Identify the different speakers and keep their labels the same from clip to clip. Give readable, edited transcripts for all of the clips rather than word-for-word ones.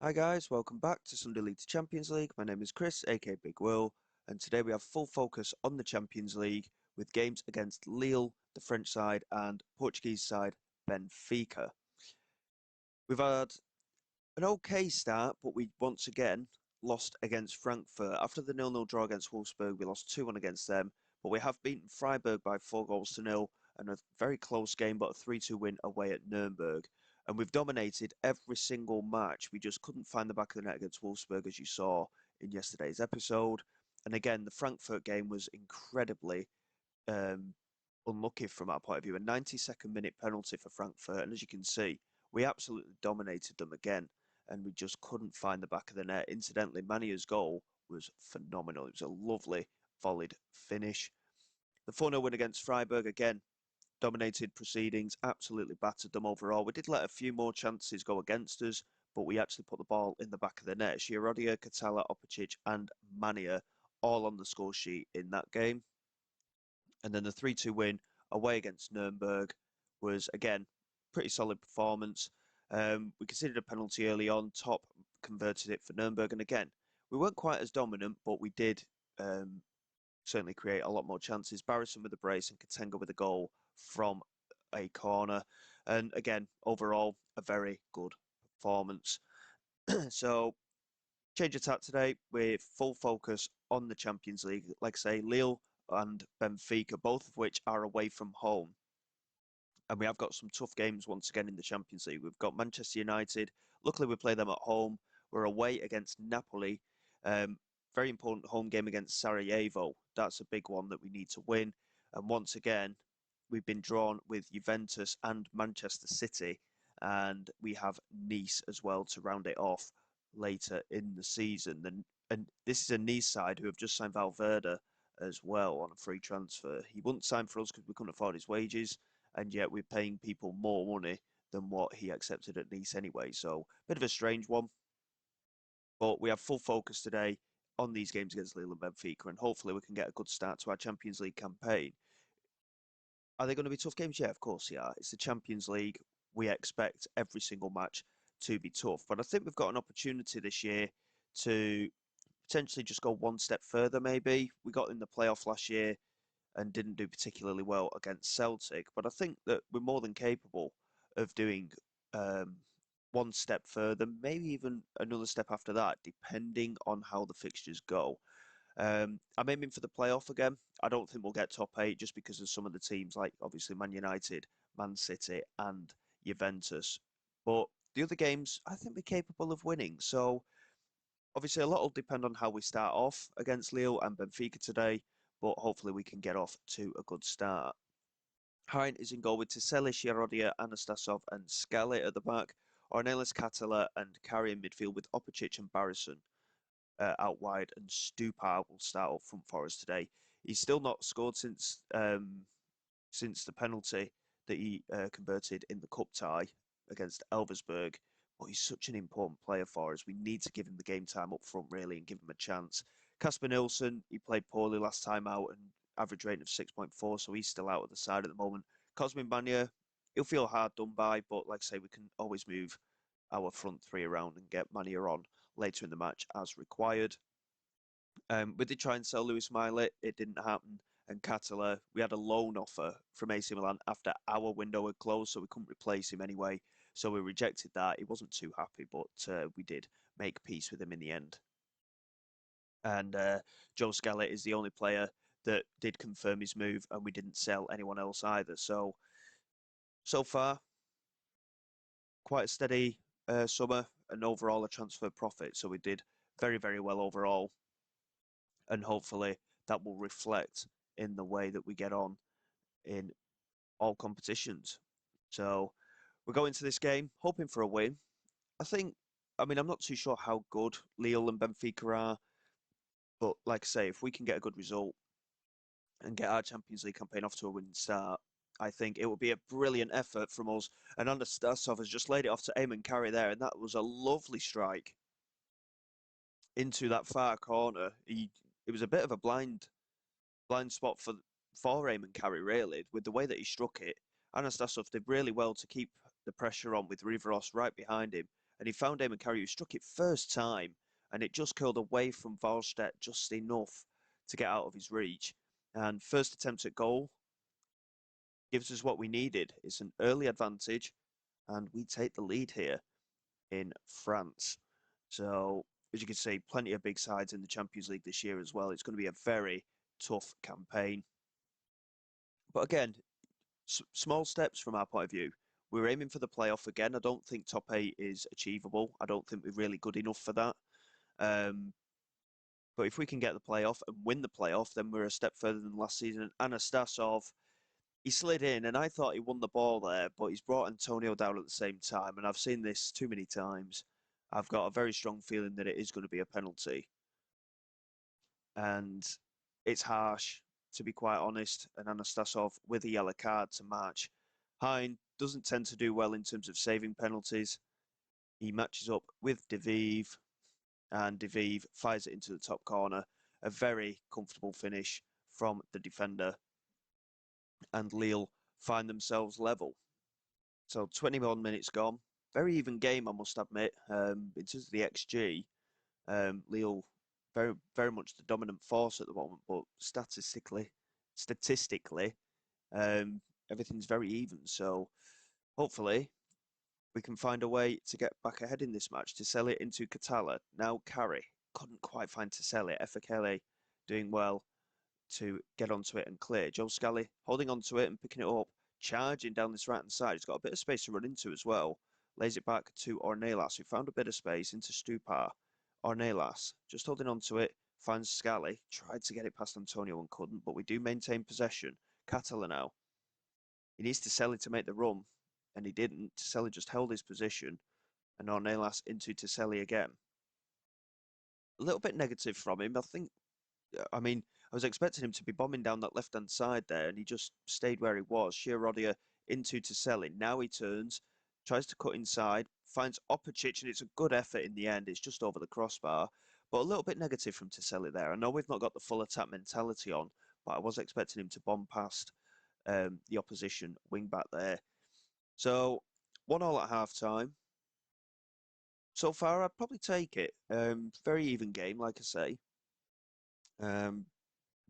Speaker 1: Hi guys, welcome back to Sunday League to Champions League. My name is Chris, aka Big Will, and today we have full focus on the Champions League with games against Lille, the French side, and Portuguese side, Benfica. We've had an okay start, but we once again lost against Frankfurt. After the 0-0 draw against Wolfsburg, we lost 2-1 against them, but we have beaten Freiburg by 4 goals to 0 and a very close game, but a 3-2 win away at Nuremberg. And we've dominated every single match. We just couldn't find the back of the net against Wolfsburg, as you saw in yesterday's episode. And again, the Frankfurt game was incredibly um, unlucky from our point of view. A 92nd minute penalty for Frankfurt. And as you can see, we absolutely dominated them again. And we just couldn't find the back of the net. Incidentally, Mania's goal was phenomenal. It was a lovely, volleyed finish. The 4-0 win against Freiburg, again, dominated proceedings, absolutely battered them overall. We did let a few more chances go against us, but we actually put the ball in the back of the net. Girodia, Catala, Opacic and Mania all on the score sheet in that game. And then the 3-2 win away against Nuremberg was, again, pretty solid performance. We considered a penalty early on. Top converted it for Nuremberg. And again, we weren't quite as dominant, but we did certainly create a lot more chances. Barrison with a brace and Katenga with a goal from a corner. And again, overall, a very good performance. So, change of tack today with full focus on the Champions League. Like I say, Lille and Benfica, both of which are away from home. And we have got some tough games once again in the Champions League. We've got Manchester United. Luckily, we play them at home. We're away against Napoli. Very important home game against Sarajevo. That's a big one that we need to win. And once again, we've been drawn with Juventus and Manchester City. And we have Nice as well to round it off later in the season. And this is a Nice side who have just signed Valverde as well on a free transfer. He wouldn't sign for us because we couldn't afford his wages, and yet we're paying people more money than what he accepted at Nice anyway. So, bit of a strange one. But we have full focus today on these games against Lille and Benfica, and hopefully we can get a good start to our Champions League campaign. Are they going to be tough games? Yeah, of course they are. It's the Champions League. We expect every single match to be tough. But I think we've got an opportunity this year to potentially just go one step further, maybe. We got in the playoff last year and didn't do particularly well against Celtic. But I think that we're more than capable of doing um, one step further, maybe even another step after that, depending on how the fixtures go. I'm aiming for the playoff again. I don't think we'll get top eight just because of some of the teams, like obviously Man United, Man City, and Juventus. But the other games, I think we're capable of winning. So obviously, a lot will depend on how we start off against Lille and Benfica today, but hopefully we can get off to a good start. Hein is in goal with Tiseli, Shirodia, Anastasov and Scalit at the back. Ornelas, Catala and Carry in midfield with Opacic and Barrison out wide, and Stupar will start up front for us today. He's still not scored since the penalty that he converted in the cup tie against Elversberg. But he's such an important player for us. We need to give him the game time up front, really, and give him a chance. Casper Nilsson, he played poorly last time out and average rating of 6.4, so he's still out at the side at the moment. Cosmin Banya, he'll feel hard done by, but like I say, we can always move our front three around and get Mania on later in the match as required. We did try and sell Lewis Miley, it didn't happen. And Catala, we had a loan offer from AC Milan after our window had closed, so we couldn't replace him anyway. So we rejected that. He wasn't too happy, but we did make peace with him in the end. And Joe Scalit is the only player that did confirm his move, and we didn't sell anyone else either. So far, quite a steady summer and overall a transfer profit. So we did very, very well overall. And hopefully that will reflect in the way that we get on in all competitions. So we're going to this game hoping for a win. I'm not too sure how good Lille and Benfica are, but like I say, if we can get a good result and get our Champions League campaign off to a winning start, I think it would be a brilliant effort from us. And Anastasov has just laid it off to Eamon Carey there, and that was a lovely strike into that far corner. It was a bit of a blind spot for Eamon Carey, really, with the way that he struck it. Anastasov did really well to keep the pressure on with Riveros right behind him, and he found Eamon Carey, who struck it first time, and it just curled away from Wallstedt just enough to get out of his reach. And first attempt at goal gives us what we needed. It's an early advantage, and we take the lead here in France. So, as you can see, plenty of big sides in the Champions League this year as well. It's going to be a very tough campaign. But again, small steps from our point of view. We're aiming for the playoff again. I don't think top eight is achievable. I don't think we're really good enough for that. But if we can get the playoff and win the playoff, then we're a step further than last season. Anastasov, he slid in, and I thought he won the ball there, but he's brought Antonio down at the same time. And I've seen this too many times. I've got a very strong feeling that it is going to be a penalty. And it's harsh, to be quite honest. And Anastasov with a yellow card to match. Hein doesn't tend to do well in terms of saving penalties. He matches up with Deviv, and Deviv fires it into the top corner. A very comfortable finish from the defender. And Lille find themselves level. So 21 minutes gone. Very even game, I must admit. In terms of the XG, Lille very much the dominant force at the moment, but statistically, everything's very even. So hopefully we can find a way to get back ahead in this match. To sell it into Catala. Now Carey couldn't quite find to sell it. Efekele doing well to get onto it and clear. Joe Scally holding onto it and picking it up, charging down this right-hand side. He's got a bit of space to run into as well. Lays it back to Ornelas, who found a bit of space into Stupar. Ornelas just holding onto it, finds Scally, tried to get it past Antonio and couldn't, but we do maintain possession. Catala now. He needs to sell it to make the run, and he didn't. Toselli just held his position, and Ornelas into Toselli again. A little bit negative from him. I mean, I was expecting him to be bombing down that left-hand side there, and he just stayed where he was. Chiarodia into Toselli. Now he turns, tries to cut inside, finds Opicic, and it's a good effort in the end. It's just over the crossbar, but a little bit negative from Toselli there. I know we've not got the full attack mentality on, but I was expecting him to bomb past the opposition wing back there. So 1-1 at half-time. So far, I'd probably take it. Very even game, like I say.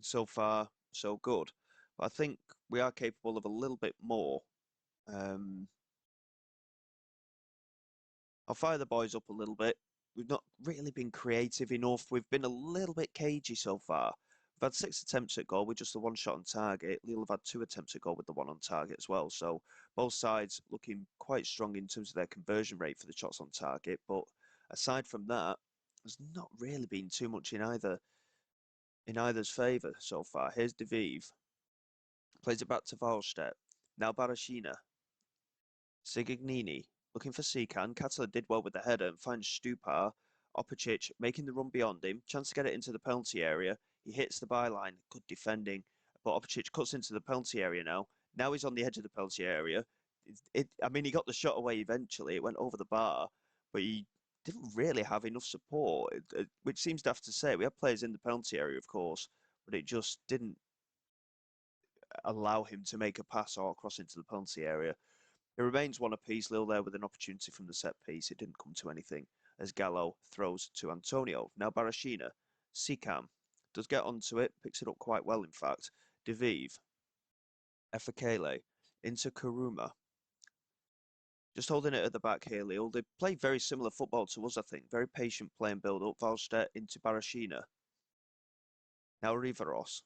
Speaker 1: So far, so good. But I think we are capable of a little bit more. I'll fire the boys up a little bit. We've not really been creative enough. We've been a little bit cagey so far. We've had 6 attempts at goal with just the one shot on target. Lille have had 2 attempts at goal with the one on target as well. So both sides looking quite strong in terms of their conversion rate for the shots on target. But aside from that, there's not really been too much in either's favour so far. Here's Deviv. Plays it back to Wallstedt. Now Barashina. Sigignini looking for Sikan. Katla did well with the header and finds Stupar. Opicic making the run beyond him. Chance to get it into the penalty area. He hits the byline. Good defending. But Opicic cuts into the penalty area now. Now he's on the edge of the penalty area. I mean, he got the shot away eventually. It went over the bar, but he didn't really have enough support, which seems to have to say. We have players in the penalty area, of course, but it just didn't allow him to make a pass or cross into the penalty area. It remains one apiece. Lille there with an opportunity from the set piece. It didn't come to anything as Gallo throws to Antonio. Now Barashina. Sikam does get onto it. Picks it up quite well, in fact. Deviv. Efekele. Into Kuruma. Just holding it at the back here, Lille. They play very similar football to us, I think. Very patient play and build up. Wallstedt into Barashina. Now Riveros.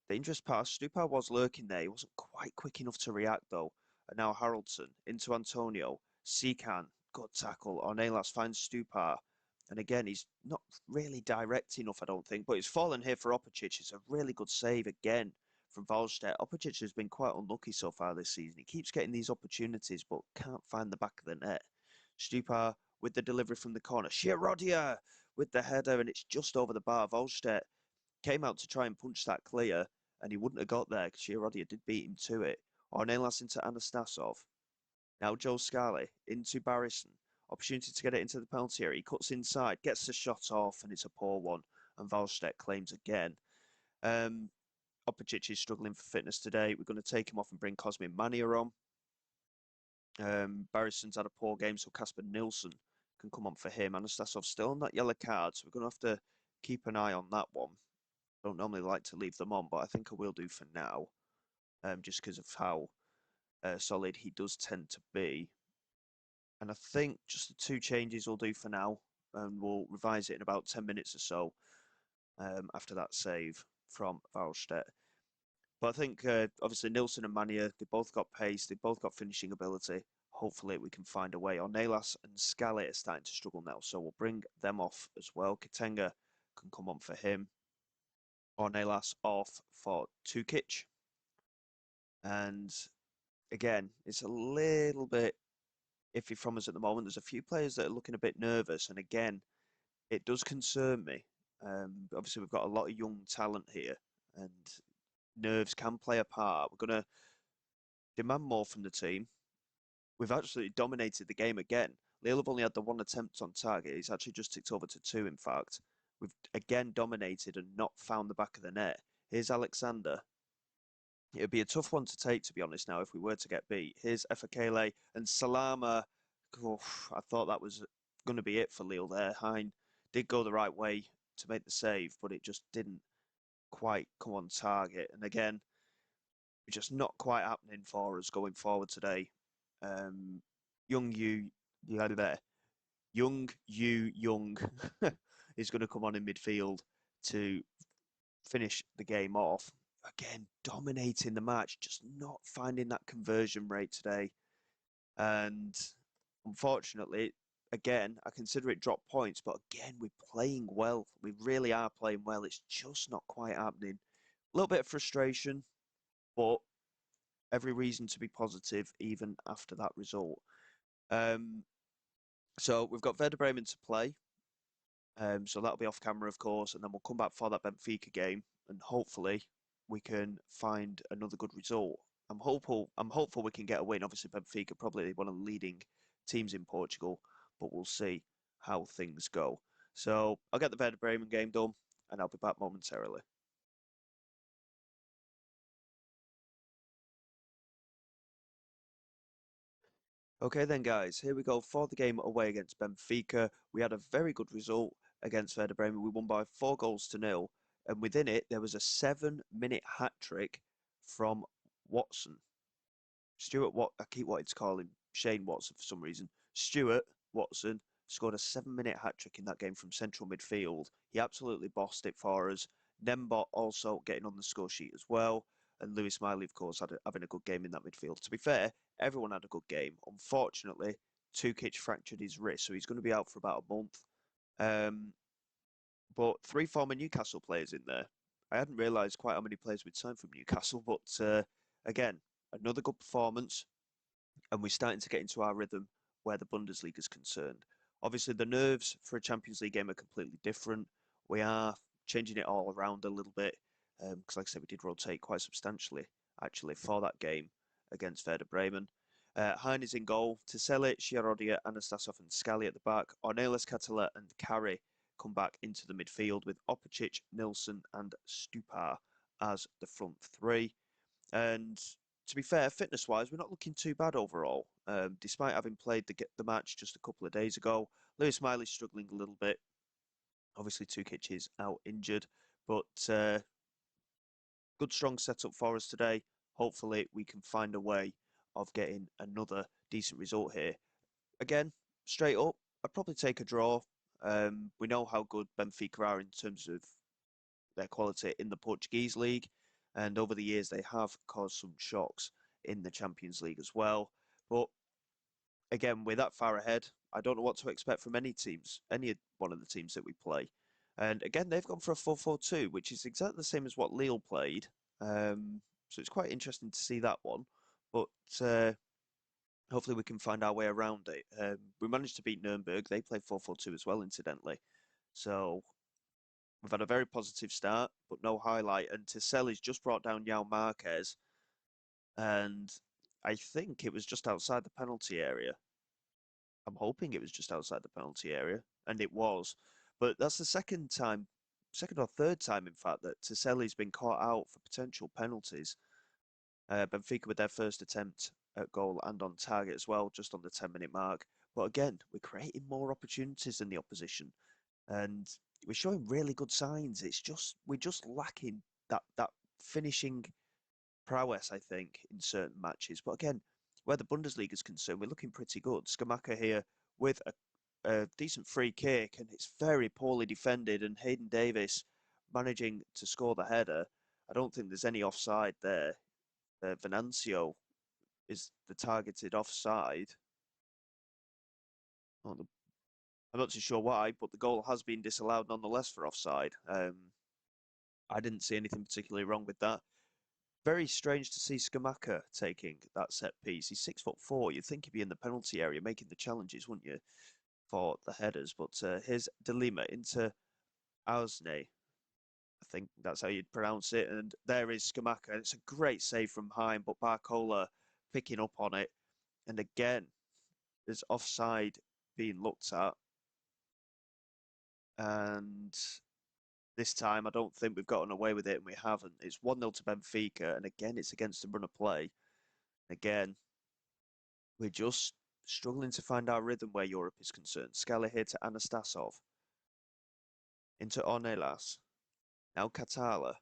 Speaker 1: Dangerous pass. Stupar was lurking there. He wasn't quite quick enough to react, though. And now Haraldson into Antonio. Sikan. Good tackle. Ornelas finds Stupar. And again, he's not really direct enough, I don't think. But it's fallen here for Opicic. It's a really good save again from Wallstedt. Opicic has been quite unlucky so far this season. He keeps getting these opportunities, but can't find the back of the net. Stupar with the delivery from the corner. Chiarodia with the header, and it's just over the bar. Wallstedt came out to try and punch that clear, and he wouldn't have got there because Chiarodia did beat him to it. Ornelas into Anastasov. Now Joe Scally into Barrison. Opportunity to get it into the penalty area. He cuts inside, gets the shot off, and it's a poor one. And Wallstedt claims again. Opicic is struggling for fitness today. We're going to take him off and bring Cosmin Mania on. Barrison's had a poor game, so Casper Nilsson can come on for him. Anastasov's still on that yellow card, so we're going to have to keep an eye on that one. I don't normally like to leave them on, but I think I will do for now, just because of how solid he does tend to be. And I think just the two changes will do for now, and we'll revise it in about 10 minutes or so after that save from Valstedt. But I think obviously Nilsson and Mania, they both got pace, they both got finishing ability. Hopefully we can find a way. Ornelas and Scally are starting to struggle now, so we'll bring them off as well. Katenga can come on for him. Ornelas off for Tukic. And again, it's a little bit iffy from us at the moment. There's a few players that are looking a bit nervous, and again, it does concern me. Obviously, we've got a lot of young talent here, and nerves can play a part. We're going to demand more from the team. We've absolutely dominated the game again. Lille have only had the one attempt on target. He's actually just ticked over to two, in fact. We've again dominated and not found the back of the net. Here's Alexander. It would be a tough one to take, to be honest, now, if we were to get beat. Here's Efekele and Salama. Oh, I thought that was going to be it for Lille there. Hein did go the right way to make the save, but it just didn't quite come on target. And again, just not quite happening for us going forward today. Young you had it there. Young is going to come on in midfield to finish the game off. Again, dominating the match, just not finding that conversion rate today. And unfortunately, again, I consider it drop points, but again, we're playing well. We really are playing well. It's just not quite happening. A little bit of frustration, but every reason to be positive even after that result. So we've got Werder Bremen to play. So that'll be off camera, of course, and then we'll come back for that Benfica game, and hopefully we can find another good result. I'm hopeful we can get a win. Obviously, Benfica probably one of the leading teams in Portugal, but we'll see how things go. So I'll get the Werder Bremen game done, and I'll be back momentarily. Okay then, guys, here we go for the game away against Benfica. We had a very good result against Werder Bremen. We won by 4 goals to 0, and within it, there was a 7-minute hat-trick from Watson. Stuart, what I keep wanting to call him Shane Watson for some reason. Stuart Watson scored a 7-minute hat-trick in that game from central midfield. He absolutely bossed it for us. Nembot also getting on the score sheet as well. And Lewis Miley, of course, having a good game in that midfield. To be fair, everyone had a good game. Unfortunately, Tukic fractured his wrist, so he's going to be out for about a month. But 3 former Newcastle players in there. I hadn't realised quite how many players we'd signed from Newcastle, but again, another good performance, and we're starting to get into our rhythm where the Bundesliga is concerned. Obviously, the nerves for a Champions League game are completely different. We are changing it all around a little bit, because like I said, we did rotate quite substantially, actually, for that game against Werder Bremen. Hein is in goal. Tiselic, Chiarodia, Anastasov and Scally at the back. Ornelas, Catala and Carey come back into the midfield with Opacic, Nilsson and Stupar as the front three. And to be fair, fitness-wise, we're not looking too bad overall. Despite having played the match just a couple of days ago, Lewis Miley's struggling a little bit. Obviously, Tukic is out injured, but good strong setup for us today. Hopefully, we can find a way of getting another decent result here. Again, straight up, I'd probably take a draw. We know how good Benfica are in terms of their quality in the Portuguese league, and over the years they have caused some shocks in the Champions League as well. But again, we're that far ahead. I don't know what to expect from any teams, any one of the teams that we play. And again, they've gone for a 4-4-2, which is exactly the same as what Lille played. So it's quite interesting to see that one. But hopefully we can find our way around it. We managed to beat Nuremberg. They played 4-4-2 as well, incidentally. So we've had a very positive start, but no highlight. And Tiseli's just brought down Yao Marquez. And I think it was just outside the penalty area. I'm hoping it was just outside the penalty area, and it was. But that's the second or third time, in fact, that Tiseli's been caught out for potential penalties. Benfica with their first attempt at goal and on target as well, just on the 10-minute mark. But again, we're creating more opportunities than the opposition, and we're showing really good signs. We're just lacking that finishing prowess, I think, in certain matches. But again, where the Bundesliga is concerned, we're looking pretty good. Skamaka here with a decent free kick, and it's very poorly defended, and Hayden Davis managing to score the header. I don't think there's any offside there. Venancio is the targeted offside. Oh, I'm not too sure why, but the goal has been disallowed nonetheless for offside. I didn't see anything particularly wrong with that. Very strange to see Skamaka taking that set piece. He's 6'4". You'd think he'd be in the penalty area making the challenges, wouldn't you, for the headers? But here's Delima into Ausne. I think that's how you'd pronounce it. And there is Skamaka. And it's a great save from Hein, but Barcola picking up on it. And again, there's offside being looked at. And this time, I don't think we've gotten away with it, and we haven't. It's 1-0 to Benfica, and again, it's against the run of play. Again, we're just struggling to find our rhythm where Europe is concerned. Scala here to Anastasov. Into Ornelas. Now Katala.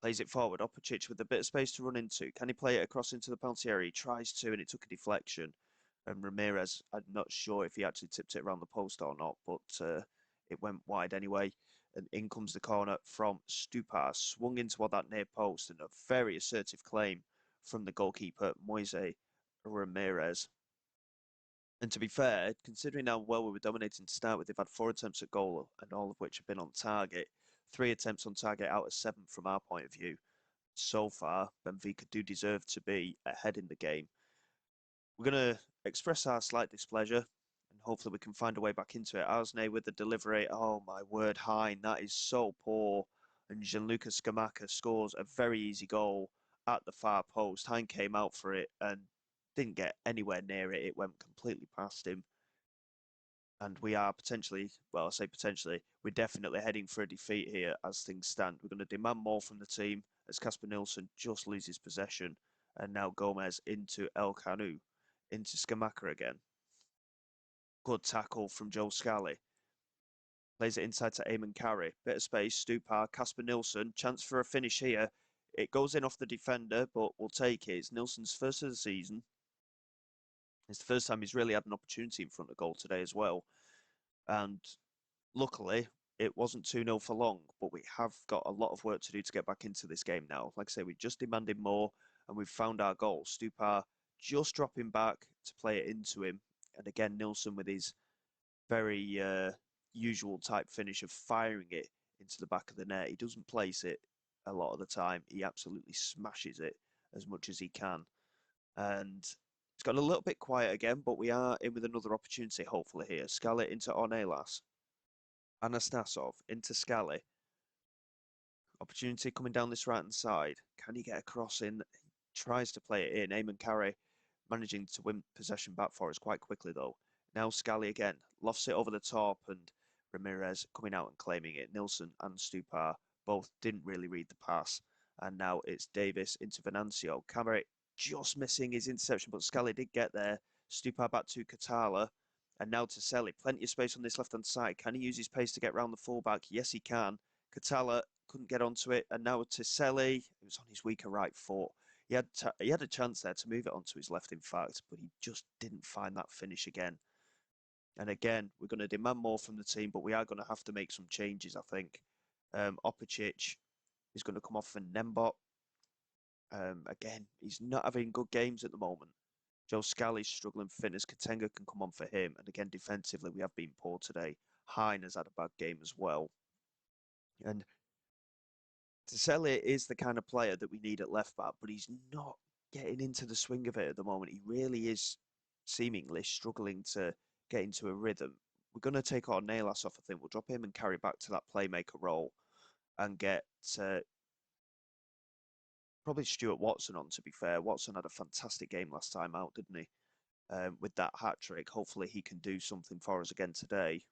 Speaker 1: Plays it forward. Opicic with a bit of space to run into. Can he play it across into the penalty area? He tries to, and it took a deflection. And Ramirez, I'm not sure if he actually tipped it around the post or not, but it went wide anyway. And in comes the corner from Stupar. Swung in toward that near post, and a very assertive claim from the goalkeeper, Moise Ramirez. And to be fair, considering how well we were dominating to start with, they've had 4 attempts at goal, and all of which have been on target. 3 attempts on target out of 7 from our point of view. So far, Benfica do deserve to be ahead in the game. We're going to express our slight displeasure, and hopefully we can find a way back into it. Arsene with the delivery. Oh my word, Hein, that is so poor. And Gianluca Scamacca scores a very easy goal at the far post. Hein came out for it and didn't get anywhere near it. It went completely past him. And we are potentially, well, I say potentially, we're definitely heading for a defeat here as things stand. We're going to demand more from the team as Casper Nilsson just loses possession. And now Gomez into El Canu, into Scamacca again. Good tackle from Joe Scally. Plays it inside to Eamon Carey. Bit of space, Stupar, Casper Nilsson. Chance for a finish here. It goes in off the defender, but we'll take it. It's Nilsson's first of the season. It's the first time he's really had an opportunity in front of goal today as well. And luckily, it wasn't 2-0 for long, but we have got a lot of work to do to get back into this game now. Like I say, we just demanded more, and we've found our goal. Stupar just dropping back to play it into him. And again, Nilsson with his very usual type finish of firing it into the back of the net. He doesn't place it a lot of the time. He absolutely smashes it as much as he can. And it's got a little bit quiet again, but we are in with another opportunity, hopefully, here. Scally into Ornelas. Anastasov into Scally. Opportunity coming down this right-hand side. Can he get a cross in? He tries to play it in. Eamon Carey managing to win possession back for us quite quickly, though. Now Scally again. Lofts it over the top, and Ramirez coming out and claiming it. Nilsson and Stupar both didn't really read the pass. And now it's Davis into Venancio. Carey just missing his interception, but Scally did get there. Stupar back to Katala. And now to Selly. Plenty of space on this left-hand side. Can he use his pace to get round the fullback? Yes, he can. Katala couldn't get onto it. And now to Selly. It was on his weaker right foot. He had a chance there to move it onto his left, in fact, but he just didn't find that finish again. And again, we're going to demand more from the team, but we are going to have to make some changes, I think. Opicic is going to come off for Nembot. Again, he's not having good games at the moment. Joe Scally's struggling for fitness. Katenga can come on for him. And again, defensively, we have been poor today. Hein has had a bad game as well. And Tiseli is the kind of player that we need at left back, but he's not getting into the swing of it at the moment. He really is seemingly struggling to get into a rhythm. We're going to take our Nalas off, I think. We'll drop him and carry back to that playmaker role and get probably Stuart Watson on, to be fair. Watson had a fantastic game last time out, didn't he? With that hat-trick. Hopefully he can do something for us again today.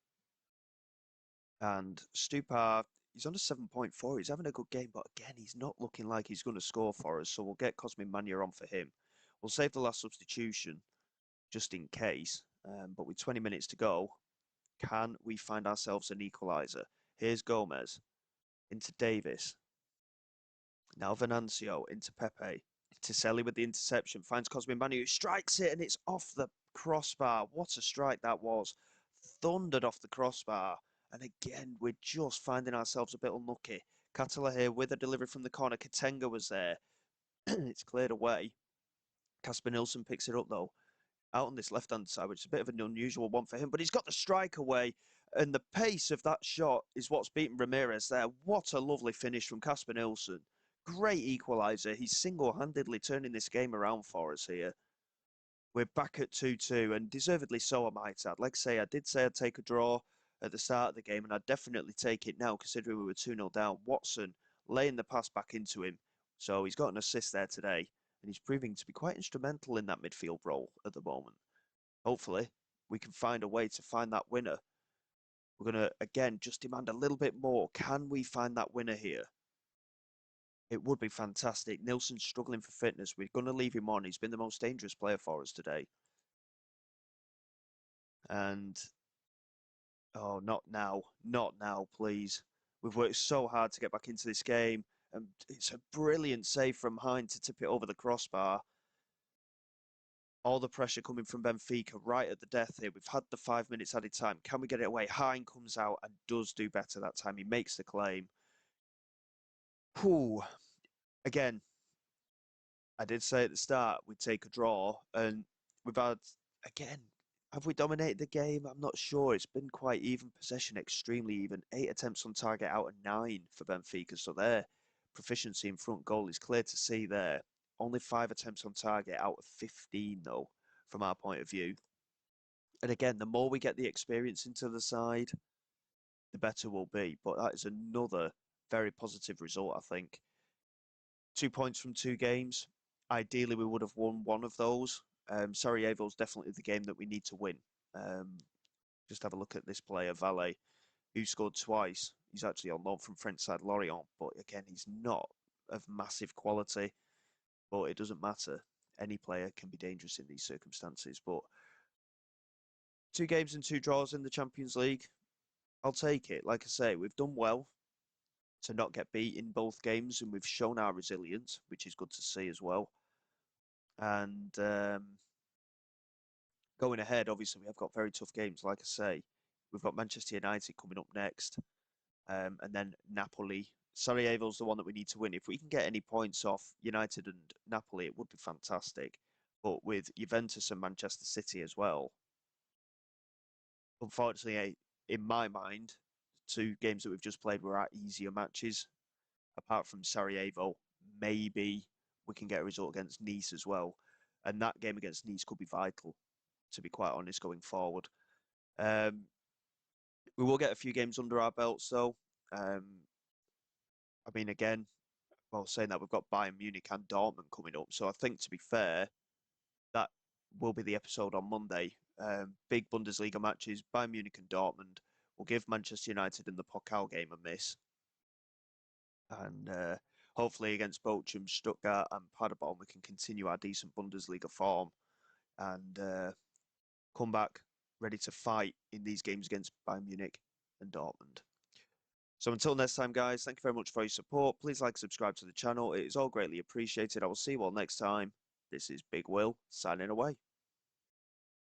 Speaker 1: And Stupar, he's on a 7.4. He's having a good game, but again, he's not looking like he's going to score for us. So we'll get Cosmin Mania on for him. We'll save the last substitution just in case. But with 20 minutes to go, can we find ourselves an equaliser? Here's Gomez into Davis. Now Venancio into Pepe. Tiselli with the interception, finds Cosmin Manu, who strikes it, and it's off the crossbar. What a strike that was. Thundered off the crossbar. And again, we're just finding ourselves a bit unlucky. Catala here with a delivery from the corner. Katenga was there. It's cleared away. Casper Nilsson picks it up, though, out on this left-hand side, which is a bit of an unusual one for him, but he's got the strike away, and the pace of that shot is what's beaten Ramirez there. What a lovely finish from Casper Nilsson. Great equaliser. He's single-handedly turning this game around for us here. We're back at 2-2, and deservedly so, I might add. Like I say, I did say I'd take a draw at the start of the game, and I'd definitely take it now, considering we were 2-0 down. Watson laying the pass back into him, so he's got an assist there today, and he's proving to be quite instrumental in that midfield role at the moment. Hopefully, we can find a way to find that winner. We're going to, again, just demand a little bit more. Can we find that winner here? It would be fantastic. Nilsson's struggling for fitness. We're going to leave him on. He's been the most dangerous player for us today. And, oh, not now. Not now, please. We've worked so hard to get back into this game. And it's a brilliant save from Hein to tip it over the crossbar. All the pressure coming from Benfica right at the death here. We've had the 5 minutes added time. Can we get it away? Hein comes out and does do better that time. He makes the claim. Whew. Again, I did say at the start we'd take a draw, and we've had, again, have we dominated the game? I'm not sure. It's been quite even possession, extremely even. 8 attempts on target out of 9 for Benfica. So their proficiency in front goal is clear to see there. Only 5 attempts on target out of 15, though, from our point of view. And again, the more we get the experience into the side, the better we'll be. But that is another very positive result, I think. 2 points from 2 games. Ideally, we would have won one of those. Sarajevo's definitely the game that we need to win. Just have a look at this player, Valle, who scored twice. He's actually on loan from French side Lorient, but again, he's not of massive quality. But it doesn't matter. Any player can be dangerous in these circumstances. But 2 games and 2 draws in the Champions League. I'll take it. Like I say, we've done well to not get beat in both games, and we've shown our resilience, which is good to see as well. And going ahead, obviously, we have got very tough games. Like I say, we've got Manchester United coming up next, and then Napoli. Sarajevo's the one that we need to win. If we can get any points off United and Napoli, it would be fantastic. But with Juventus and Manchester City as well, unfortunately, in my mind, 2 games that we've just played were our easier matches. Apart from Sarajevo, maybe we can get a result against Nice as well. And that game against Nice could be vital, to be quite honest, going forward. We will get a few games under our belts, though. I mean, again, well, saying that we've got Bayern Munich and Dortmund coming up. So I think, to be fair, that will be the episode on Monday. Big Bundesliga matches, Bayern Munich and Dortmund. We'll give Manchester United in the Pokal game a miss. And hopefully against Bochum, Stuttgart and Paderborn, we can continue our decent Bundesliga form and come back ready to fight in these games against Bayern Munich and Dortmund. So until next time, guys, thank you very much for your support. Please like, subscribe to the channel. It is all greatly appreciated. I will see you all next time. This is Big Will, signing away.